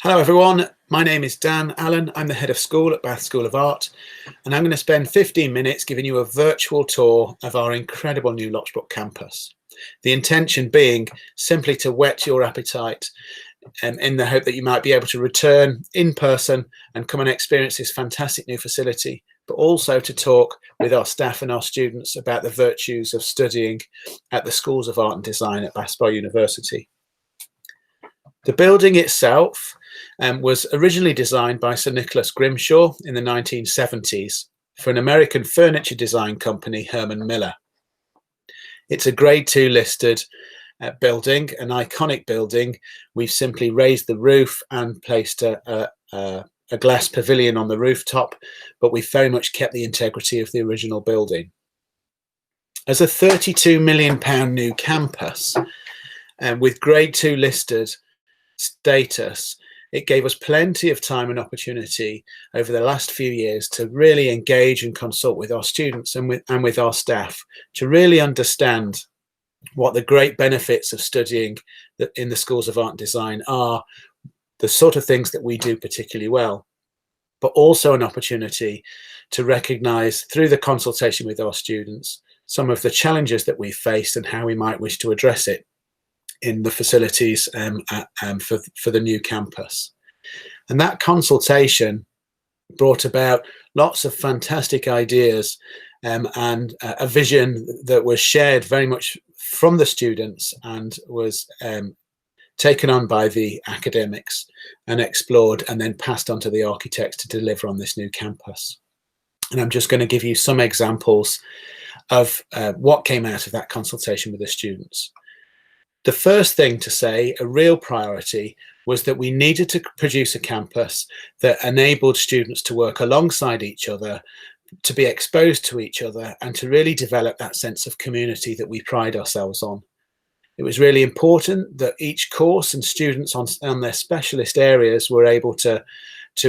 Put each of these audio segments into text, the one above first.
Hello everyone, my name is Dan Allen. I'm the head of school at Bath School of Art, and I'm going to spend 15 minutes giving you a virtual tour of our incredible new Locksbrook campus. The intention being simply to whet your appetite in the hope that you might be able to return in person and come and experience this fantastic new facility, but also to talk with our staff and our students about the virtues of studying at the Schools of Art and Design at Bath University. The building itself was originally designed by Sir Nicholas Grimshaw in the 1970s for an American furniture design company, Herman Miller. It's a Grade 2 listed building, an iconic building. We've simply raised the roof and placed a glass pavilion on the rooftop, but we've very much kept the integrity of the original building. As a £32 million new campus with Grade 2 listed status, it gave us plenty of time and opportunity over the last few years to really engage and consult with our students and with our staff to really understand what the great benefits of studying in the Schools of Art and Design are, the sort of things that we do particularly well, but also an opportunity to recognise through the consultation with our students some of the challenges that we face and how we might wish to address it in the facilities for the new campus. And that consultation brought about lots of fantastic ideas and a vision that was shared very much from the students and was taken on by the academics and explored and then passed on to the architects to deliver on this new campus. And I'm just going to give you some examples of what came out of that consultation with the students. The first thing to say, a real priority, was that we needed to produce a campus that enabled students to work alongside each other, to be exposed to each other, and to really develop that sense of community that we pride ourselves on. It was really important that each course and students on their specialist areas were able to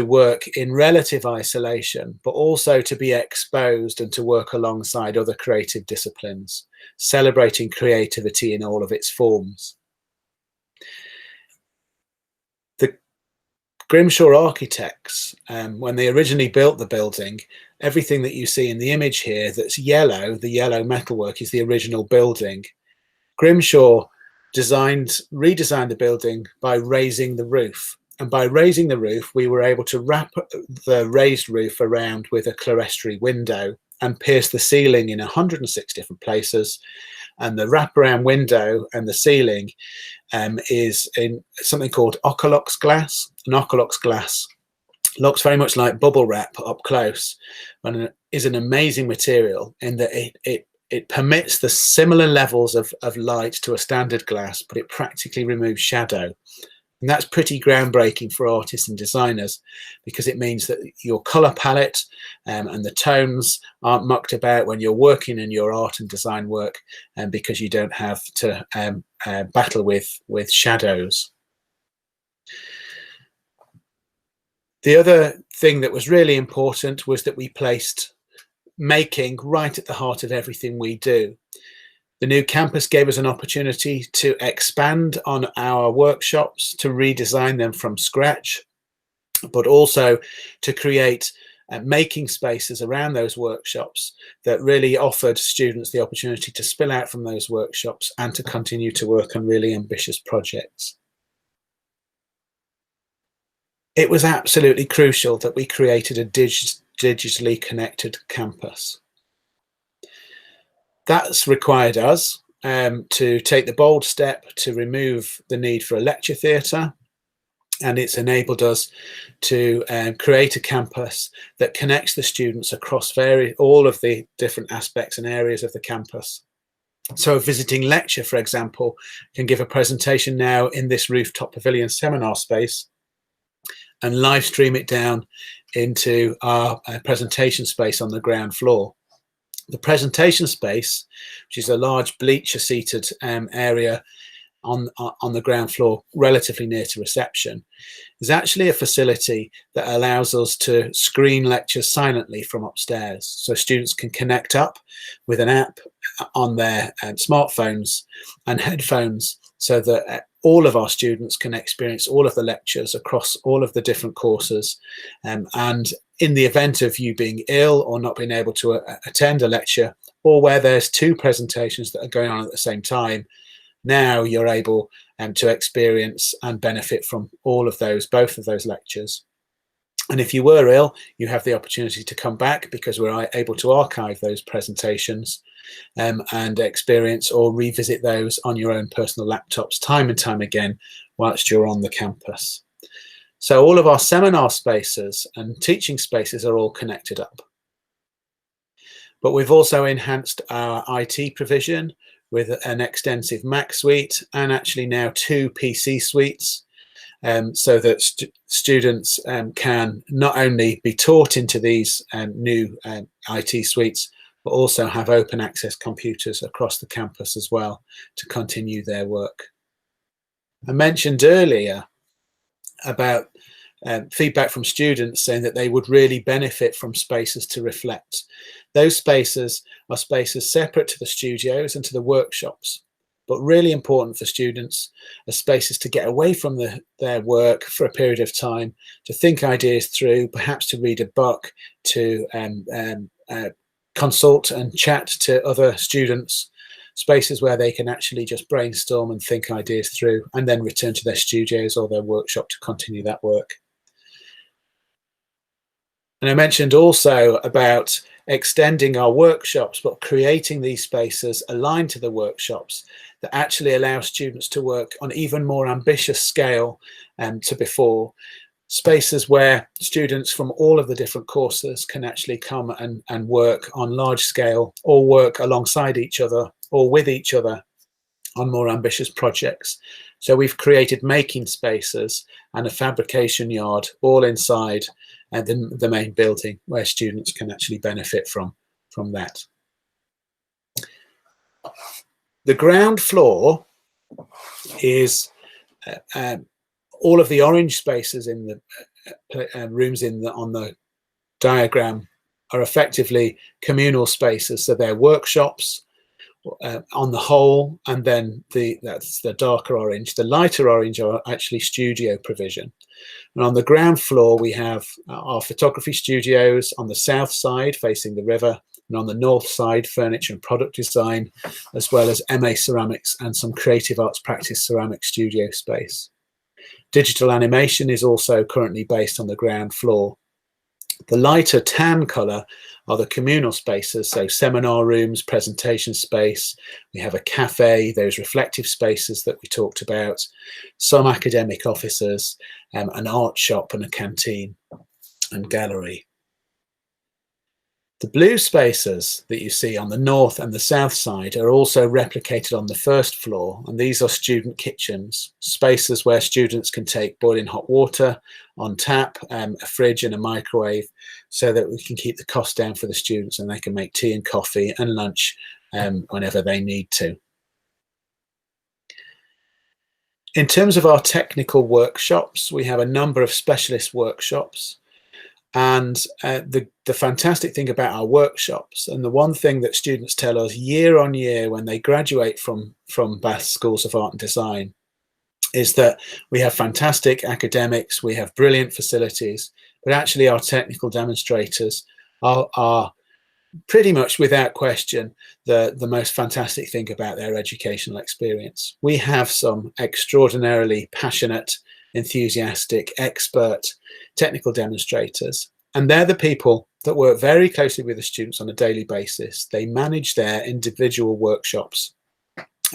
work in relative isolation, but also to be exposed and to work alongside other creative disciplines, celebrating creativity in all of its forms. The Grimshaw architects, when they originally built the building, everything that you see in the image here that's yellow, the yellow metalwork, is the original building. Grimshaw redesigned the building by raising the roof. And by raising the roof, we were able to wrap the raised roof around with a clerestory window and pierce the ceiling in 106 different places. And the wraparound window and the ceiling is in something called Ocolox glass. And Ocolox glass looks very much like bubble wrap up close, and is an amazing material in that it permits the similar levels of light to a standard glass, but it practically removes shadow. And that's pretty groundbreaking for artists and designers, because it means that your colour palette and the tones aren't mucked about when you're working in your art and design work, because you don't have to battle with shadows. The other thing that was really important was that we placed making right at the heart of everything we do. The new campus gave us an opportunity to expand on our workshops, to redesign them from scratch, but also to create making spaces around those workshops that really offered students the opportunity to spill out from those workshops and to continue to work on really ambitious projects. It was absolutely crucial that we created a digitally connected campus. That's required us to take the bold step to remove the need for a lecture theatre, and it's enabled us to create a campus that connects the students across all of the different aspects and areas of the campus. So a visiting lecturer, for example, can give a presentation now in this rooftop pavilion seminar space and live stream it down into our presentation space on the ground floor. The presentation space, which is a large bleacher seated area on the ground floor relatively near to reception, is actually a facility that allows us to screen lectures silently from upstairs. So students can connect up with an app on their smartphones and headphones so that all of our students can experience all of the lectures across all of the different courses. And in the event of you being ill or not being able to attend a lecture, or where there's two presentations that are going on at the same time, now you're able to experience and benefit from all of those, both of those lectures. And if you were ill, you have the opportunity to come back, because we're able to archive those presentations and experience or revisit those on your own personal laptops time and time again whilst you're on the campus. So all of our seminar spaces and teaching spaces are all connected up. But we've also enhanced our IT provision with an extensive Mac suite, and actually now 2 PC suites, so that students can not only be taught into these new IT suites, but also have open access computers across the campus as well to continue their work. I mentioned earlier about feedback from students saying that they would really benefit from spaces to reflect. Those spaces are spaces separate to the studios and to the workshops, but really important for students as spaces to get away from their work for a period of time, to think ideas through, perhaps to read a book, to consult and chat to other students, spaces where they can actually just brainstorm and think ideas through, and then return to their studios or their workshop to continue that work. And I mentioned also about extending our workshops, but creating these spaces aligned to the workshops that actually allow students to work on even more ambitious scale to before. Spaces where students from all of the different courses can actually come and work on large scale, or work alongside each other or with each other on more ambitious projects. So we've created making spaces and a fabrication yard all inside the main building, where students can actually benefit from that. The ground floor is all of the orange spaces in the rooms on the diagram are effectively communal spaces. So they're workshops on the whole, and then that's the darker orange. The lighter orange are actually studio provision. And on the ground floor, we have our photography studios on the south side facing the river, and on the north side, furniture and product design, as well as MA ceramics and some creative arts practice ceramic studio space. Digital animation is also currently based on the ground floor. The lighter tan colour are the communal spaces, so seminar rooms, presentation space. We have a cafe, those reflective spaces that we talked about, some academic offices, an art shop and a canteen and gallery. The blue spaces that you see on the north and the south side are also replicated on the first floor, and these are student kitchens, spaces where students can take boiling hot water on tap, a fridge and a microwave, so that we can keep the cost down for the students and they can make tea and coffee and lunch whenever they need to. In terms of our technical workshops, we have a number of specialist workshops. And the fantastic thing about our workshops, and the one thing that students tell us year on year when they graduate from Bath Schools of Art and Design, is that we have fantastic academics, we have brilliant facilities, but actually our technical demonstrators are pretty much without question the most fantastic thing about their educational experience. We have some extraordinarily passionate, enthusiastic, expert technical demonstrators, and they're the people that work very closely with the students on a daily basis. They manage their individual workshops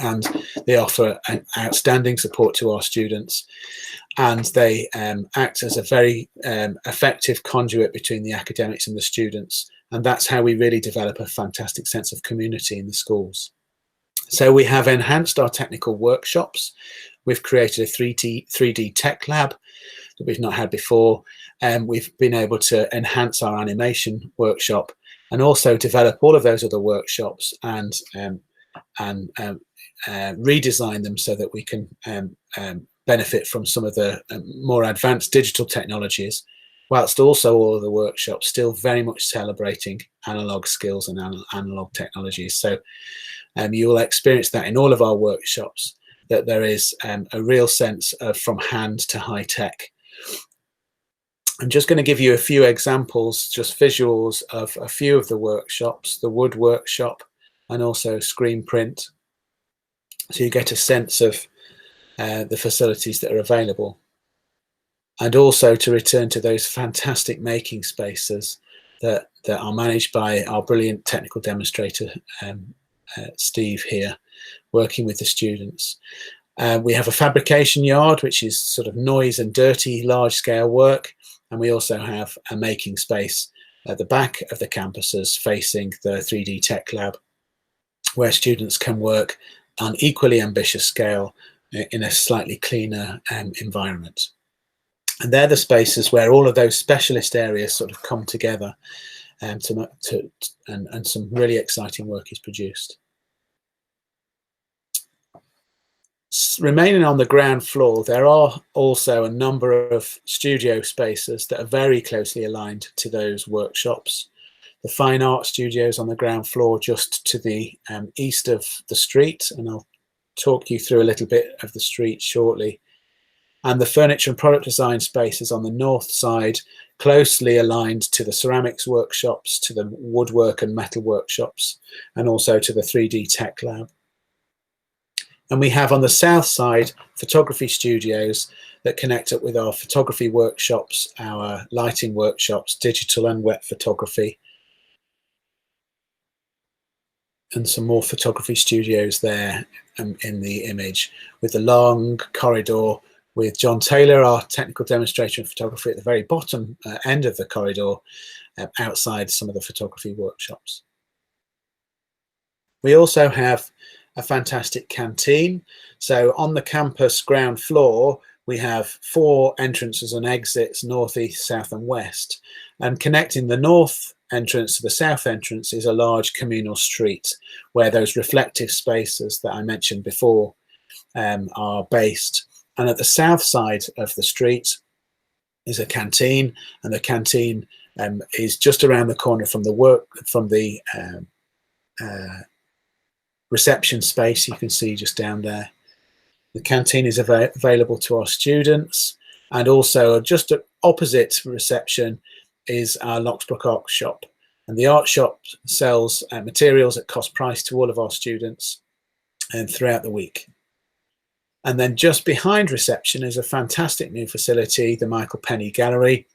and they offer an outstanding support to our students, and they act as a very effective conduit between the academics and the students, and that's how we really develop a fantastic sense of community in the schools. So we have enhanced our technical workshops. We've created a 3D tech lab that we've not had before, and we've been able to enhance our animation workshop and also develop all of those other workshops and redesign them so that we can benefit from some of the more advanced digital technologies, whilst also all of the workshops still very much celebrating analog skills and analog technologies. So you will experience that in all of our workshops, that there is a real sense of from hand to high tech. I'm just going to give you a few examples, just visuals of a few of the workshops, the wood workshop and also screen print, so you get a sense of the facilities that are available. And also to return to those fantastic making spaces that are managed by our brilliant technical demonstrator, Steve here, working with the students. We have a fabrication yard, which is sort of noise and dirty, large-scale work. And we also have a making space at the back of the campuses facing the 3D Tech Lab, where students can work on equally ambitious scale in a slightly cleaner environment. And they're the spaces where all of those specialist areas sort of come together and some really exciting work is produced. Remaining on the ground floor, there are also a number of studio spaces that are very closely aligned to those workshops. The fine art studios on the ground floor just to the east of the street, and I'll talk you through a little bit of the street shortly. And the furniture and product design spaces on the north side, closely aligned to the ceramics workshops, to the woodwork and metal workshops, and also to the 3D Tech Lab. And we have on the south side photography studios that connect up with our photography workshops, our lighting workshops, digital and wet photography, and some more photography studios there in the image, with the long corridor with John Taylor, our technical demonstrator in photography, at the very bottom end of the corridor, outside some of the photography workshops. We also have a fantastic canteen. So on the campus ground floor, we have 4 entrances and exits, north, east, south and west. And connecting the north entrance to the south entrance is a large communal street where those reflective spaces that I mentioned before are based. And at the south side of the street is a canteen, and the canteen is just around the corner from the reception space you can see just down there. The canteen is available to our students, and also just opposite reception is our Locksbrook art shop. And the art shop sells materials at cost price to all of our students throughout the week. And then just behind reception is a fantastic new facility, the Michael Penny Gallery.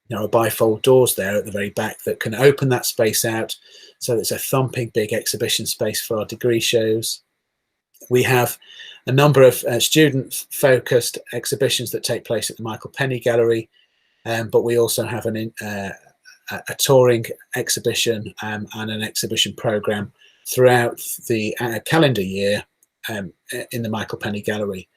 There are bifold doors there at the very back that can open that space out, so it's a thumping big exhibition space for our degree shows. We have a number of student-focused exhibitions that take place at the Michael Penny Gallery, but we also have a touring exhibition and an exhibition program throughout the calendar year in the Michael Penny Gallery.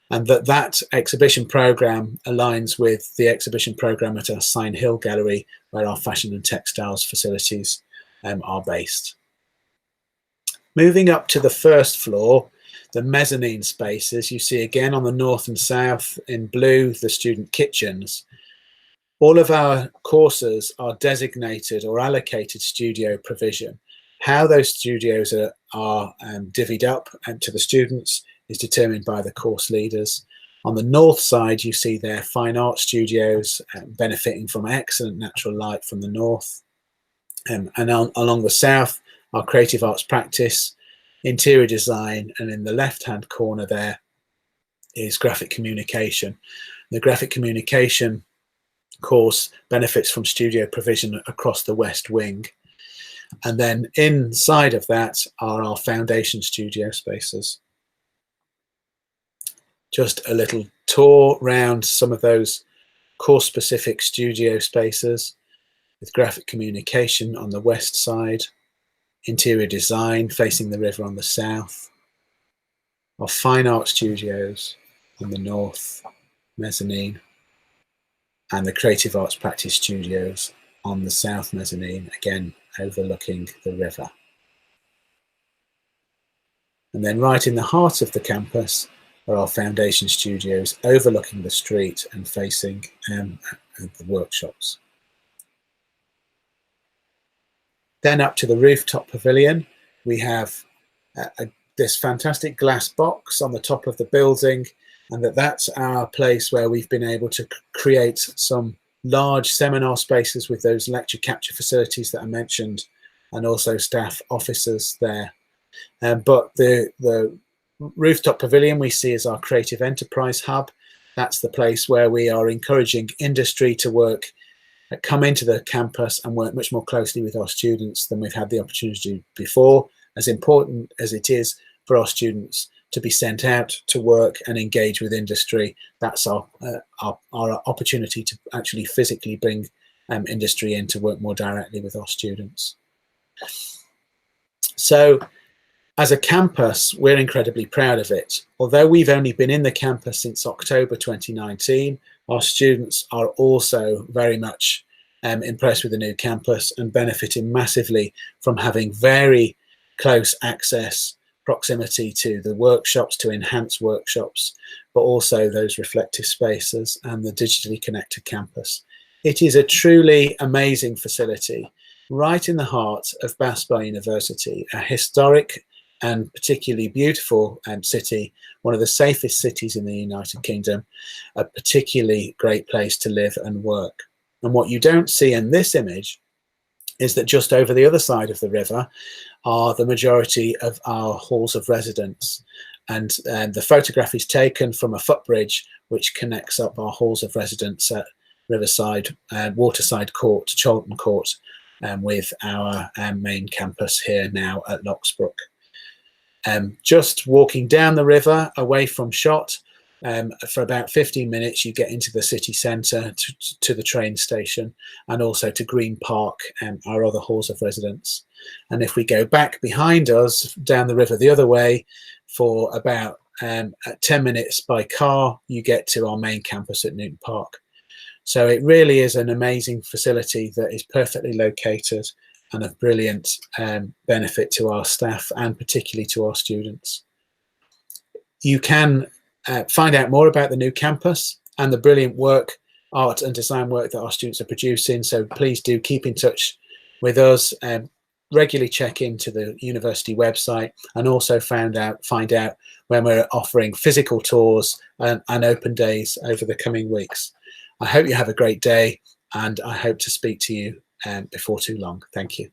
And that exhibition program aligns with the exhibition program at our Sign Hill Gallery, where our fashion and textiles facilities are based. Moving up to the first floor, the mezzanine spaces, you see again on the north and south in blue, the student kitchens. All of our courses are designated or allocated studio provision. How those studios are divvied up to the students is determined by the course leaders. On the north side, you see their fine art studios benefiting from excellent natural light from the north. And along the south, our creative arts practice, interior design, and in the left-hand corner there is graphic communication. The graphic communication course benefits from studio provision across the west wing. And then inside of that are our foundation studio spaces. Just a little tour around some of those course-specific studio spaces with graphic communication on the west side, interior design facing the river on the south, our fine art studios on the north, mezzanine, and the creative arts practice studios on the south mezzanine, again overlooking the river. And then right in the heart of the campus are our foundation studios overlooking the street and facing the workshops. Then up to the rooftop pavilion, we have this fantastic glass box on the top of the building, and that's our place where we've been able to create some large seminar spaces with those lecture capture facilities that I mentioned, and also staff offices there. But the rooftop pavilion we see as our creative enterprise hub. That's the place where we are encouraging industry to come into the campus and work much more closely with our students than we've had the opportunity to do before, as important as it is for our students to be sent out to work and engage with industry. That's our opportunity to actually physically bring industry in to work more directly with our students. So as a campus, we're incredibly proud of it. Although we've only been in the campus since October 2019, our students are also very much impressed with the new campus and benefiting massively from having very close access, proximity to the workshops, to enhance workshops, but also those reflective spaces and the digitally connected campus. It is a truly amazing facility right in the heart of Bath Spa University, a historic and particularly beautiful city, one of the safest cities in the United Kingdom, a particularly great place to live and work. And what you don't see in this image is that just over the other side of the river are the majority of our halls of residence. And the photograph is taken from a footbridge which connects up our halls of residence at Riverside, Waterside Court, Charlton Court, with our main campus here now at Locksbrook. Just walking down the river away from shot for about 15 minutes, you get into the city centre, to the train station, and also to Green Park, our other halls of residence. And if we go back behind us down the river the other way for about 10 minutes by car, you get to our main campus at Newton Park. So it really is an amazing facility that is perfectly located and of brilliant benefit to our staff and particularly to our students. You can find out more about the new campus and the brilliant work, art and design work that our students are producing. So please do keep in touch with us, regularly check into the university website, and also find out when we're offering physical tours and open days over the coming weeks. I hope you have a great day, and I hope to speak to you before too long. Thank you.